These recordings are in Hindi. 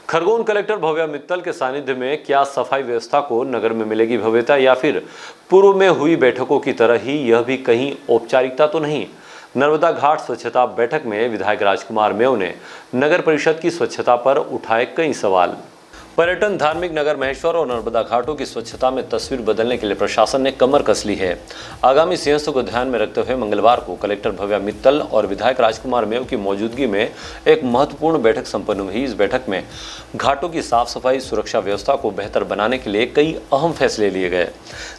खरगोन कलेक्टर भव्या मित्तल के सानिध्य में क्या सफाई व्यवस्था को नगर में मिलेगी भव्यता, या फिर पूर्व में हुई बैठकों की तरह ही यह भी कहीं औपचारिकता तो नहीं। नर्मदा घाट स्वच्छता बैठक में विधायक राजकुमार मेव ने नगर परिषद की स्वच्छता पर उठाए कई सवाल। पर्यटन, धार्मिक नगर महेश्वर और नर्मदा घाटों की स्वच्छता में तस्वीर बदलने के लिए प्रशासन ने कमर कस ली है। आगामी सिंहस्थ को ध्यान में रखते हुए मंगलवार को कलेक्टर भव्या मित्तल और विधायक राजकुमार मेव की मौजूदगी में एक महत्वपूर्ण बैठक संपन्न हुई। इस बैठक में घाटों की साफ सफाई, सुरक्षा व्यवस्था को बेहतर बनाने के लिए कई अहम फैसले लिए गए,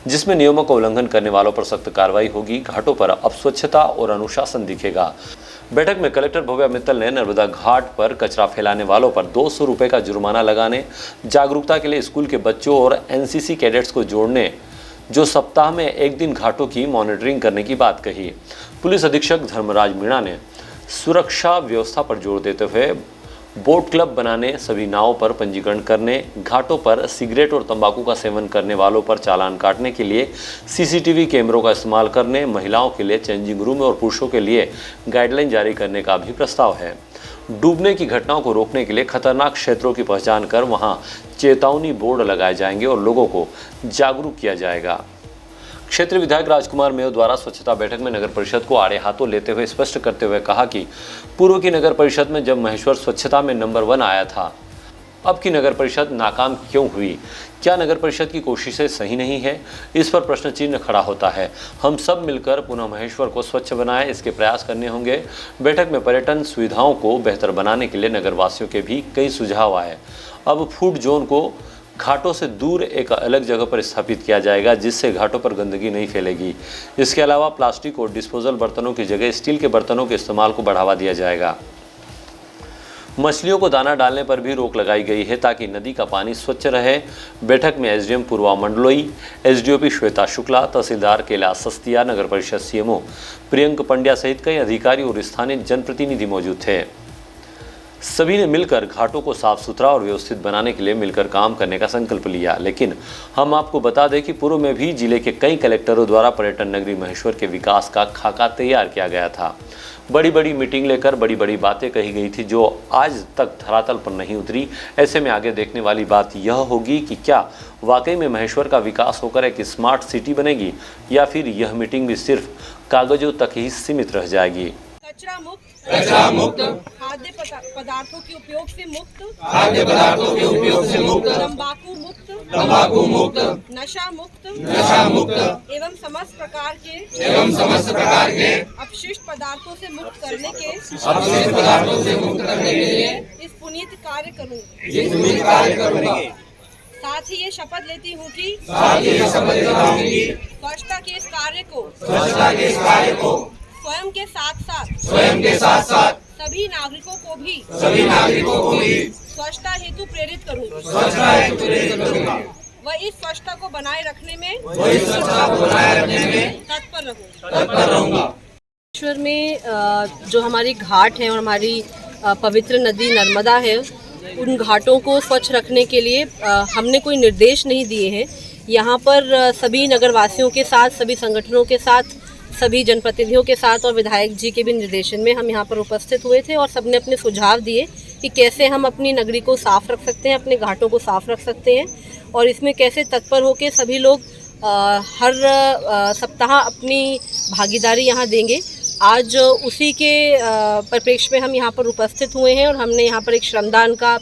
जिसमें नियमों का उल्लंघन करने वालों पर सख्त कार्रवाई होगी। घाटों पर अब स्वच्छता और अनुशासन दिखेगा। बैठक में कलेक्टर भव्या मित्तल ने नर्मदा घाट पर कचरा फैलाने वालों पर 200 रुपये का जुर्माना लगाने, जागरूकता के लिए स्कूल के बच्चों और एनसीसी कैडेट्स को जोड़ने, जो सप्ताह में एक दिन घाटों की मॉनिटरिंग करने की बात कही। पुलिस अधीक्षक धर्मराज मीणा ने सुरक्षा व्यवस्था पर जोर देते हुए बोट क्लब बनाने, सभी नावों पर पंजीकरण करने, घाटों पर सिगरेट और तंबाकू का सेवन करने वालों पर चालान काटने के लिए सीसीटीवी कैमरों का इस्तेमाल करने, महिलाओं के लिए चेंजिंग रूम और पुरुषों के लिए गाइडलाइन जारी करने का भी प्रस्ताव है। डूबने की घटनाओं को रोकने के लिए खतरनाक क्षेत्रों की पहचान कर वहां चेतावनी बोर्ड लगाए जाएंगे और लोगों को जागरूक किया जाएगा। क्षेत्रीय विधायक राजकुमार मेव द्वारा स्वच्छता बैठक में नगर परिषद को आड़े हाथों लेते हुए स्पष्ट करते हुए कहा कि पूर्व की नगर परिषद में जब महेश्वर स्वच्छता में नंबर 1 आया था, अब की नगर परिषद नाकाम क्यों हुई? क्या नगर परिषद की कोशिशें सही नहीं है? इस पर प्रश्न चिन्ह खड़ा होता है। हम सब मिलकर पुनः महेश्वर को स्वच्छ बनाएं, इसके प्रयास करने होंगे। बैठक में पर्यटन सुविधाओं को बेहतर बनाने के लिए नगरवासियों के भी कई सुझाव आए। अब फूड जोन को घाटों से दूर एक अलग जगह पर स्थापित किया जाएगा, जिससे घाटों पर गंदगी नहीं फैलेगी। इसके अलावा प्लास्टिक और डिस्पोजल बर्तनों की जगह स्टील के बर्तनों के इस्तेमाल को बढ़ावा दिया जाएगा। मछलियों को दाना डालने पर भी रोक लगाई गई है ताकि नदी का पानी स्वच्छ रहे। बैठक में एसडीएम पूर्वा मंडलोई, एसडीओपी श्वेता शुक्ला, तहसीलदार कैलाश सस्तिया, नगर परिषद सीएमओ प्रियंक पंड्या सहित कई अधिकारी और स्थानीय जनप्रतिनिधि मौजूद थे। सभी ने मिलकर घाटों को साफ सुथरा और व्यवस्थित बनाने के लिए मिलकर काम करने का संकल्प लिया। लेकिन हम आपको बता दें कि पूर्व में भी जिले के कई कलेक्टरों द्वारा पर्यटन नगरी महेश्वर के विकास का खाका तैयार किया गया था। बड़ी बड़ी मीटिंग लेकर बड़ी बड़ी बातें कही गई थी, जो आज तक धरातल पर नहीं उतरी। ऐसे में आगे देखने वाली बात यह होगी कि क्या वाकई में महेश्वर का विकास होकर एक स्मार्ट सिटी बनेगी, या फिर यह मीटिंग भी सिर्फ कागजों तक ही सीमित रह जाएगी। कचरा मुक्त, खाद्य पदार्थों के उपयोग से मुक्त, तंबाकू मुक्त, नशा मुक्त एवं समस्त प्रकार के अपशिष्ट पदार्थों से मुक्त करने के इस पुनीत कार्य करूँगी। साथ ही ये शपथ लेती हूँ कि स्वच्छता के इस कार्य को स्वयं के साथ सभी नागरिकों को भी स्वच्छता हेतु प्रेरित करूँगा व इस स्वच्छता को बनाए रखने में तत्पर रहूँगा। महेश्वर में जो हमारी घाट है और हमारी पवित्र नदी नर्मदा है, उन घाटों को स्वच्छ रखने के लिए हमने कोई निर्देश नहीं दिए हैं। यहाँ पर सभी नगरवासियों के साथ, सभी संगठनों के साथ, सभी जनप्रतिनिधियों के साथ और विधायक जी के भी निर्देशन में हम यहाँ पर उपस्थित हुए थे और सबने अपने सुझाव दिए कि कैसे हम अपनी नगरी को साफ़ रख सकते हैं, अपने घाटों को साफ़ रख सकते हैं और इसमें कैसे तत्पर होकर सभी लोग हर सप्ताह अपनी भागीदारी यहाँ देंगे। आज उसी के परिप्रेक्ष्य में हम यहाँ पर उपस्थित हुए हैं और हमने यहाँ पर एक श्रमदान का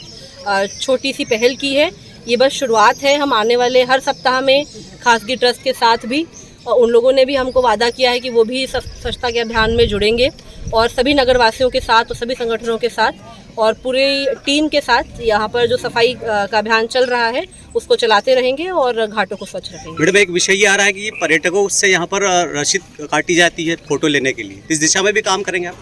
छोटी सी पहल की है। ये बस शुरुआत है। हम आने वाले हर सप्ताह में खासगी ट्रस्ट के साथ भी, और उन लोगों ने भी हमको वादा किया है कि वो भी स्वच्छता के अभियान में जुड़ेंगे और सभी नगरवासियों के साथ और सभी संगठनों के साथ और पूरी टीम के साथ यहाँ पर जो सफाई का अभियान चल रहा है उसको चलाते रहेंगे और घाटों को स्वच्छ रखेंगे। मैडम, एक विषय ये आ रहा है कि पर्यटकों से यहाँ पर रसीद काटी जाती है फोटो लेने के लिए, इस दिशा में भी काम करेंगे आप?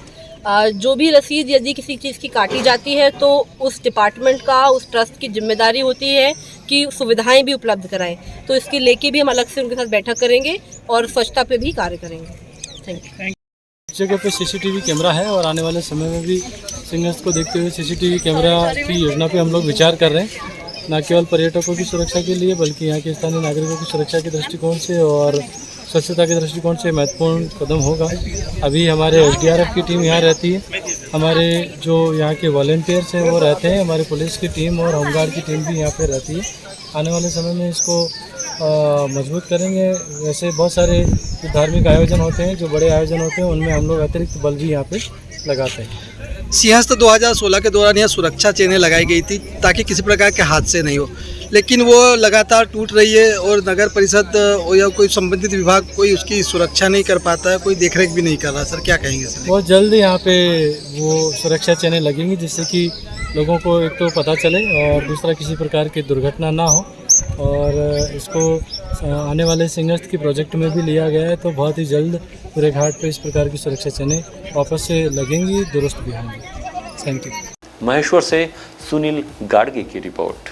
जो भी रसीद यदि किसी चीज़ की काटी जाती है तो उस डिपार्टमेंट का, उस ट्रस्ट की जिम्मेदारी होती है कि सुविधाएं भी उपलब्ध कराएं। तो इसके लेके भी हम अलग से उनके साथ बैठक करेंगे और स्वच्छता पे भी कार्य करेंगे। Thank you. जगह पे सीसीटीवी कैमरा है और आने वाले समय में भी सिंहस्थ को देखते हुए सीसीटीवी कैमरा की योजना पे हम लोग विचार कर रहे हैं, न केवल पर्यटकों की सुरक्षा के लिए बल्कि यहाँ के स्थानीय नागरिकों की सुरक्षा के दृष्टिकोण से और स्वच्छता के दृष्टिकोण से महत्वपूर्ण कदम होगा। अभी हमारे एसडीआरएफ की टीम यहाँ रहती है हमारे जो यहाँ के वॉलेंटियर्स हैं वो रहते हैं, हमारी पुलिस की टीम और होमगार्ड की टीम भी यहाँ पे रहती है। आने वाले समय में इसको मजबूत करेंगे। वैसे बहुत सारे जो धार्मिक आयोजन होते हैं, जो बड़े आयोजन होते हैं, उनमें हम लोग अतिरिक्त बल भी यहाँ पे लगाते हैं। सिंहस्थ 2016 के दौरान यहाँ सुरक्षा चेनें लगाई गई थी ताकि किसी प्रकार के हादसे नहीं हो, लेकिन वो लगातार टूट रही है और नगर परिषद या कोई संबंधित विभाग कोई उसकी सुरक्षा नहीं कर पाता है, कोई देखरेख भी नहीं कर रहा। सर क्या कहेंगे सर? बहुत जल्द यहाँ पे वो सुरक्षा चेनें लगेंगी जिससे कि लोगों को एक तो पता चले और दूसरा किसी प्रकार की दुर्घटना ना हो। और इसको आने वाले सिंहस्थ की प्रोजेक्ट में भी लिया गया है, तो बहुत ही जल्द पूरे घाट पे इस प्रकार की सुरक्षा चेनें वापस से लगेंगी, दुरुस्त भी होंगी। Thank you. महेश्वर से सुनील गाड़गे की रिपोर्ट।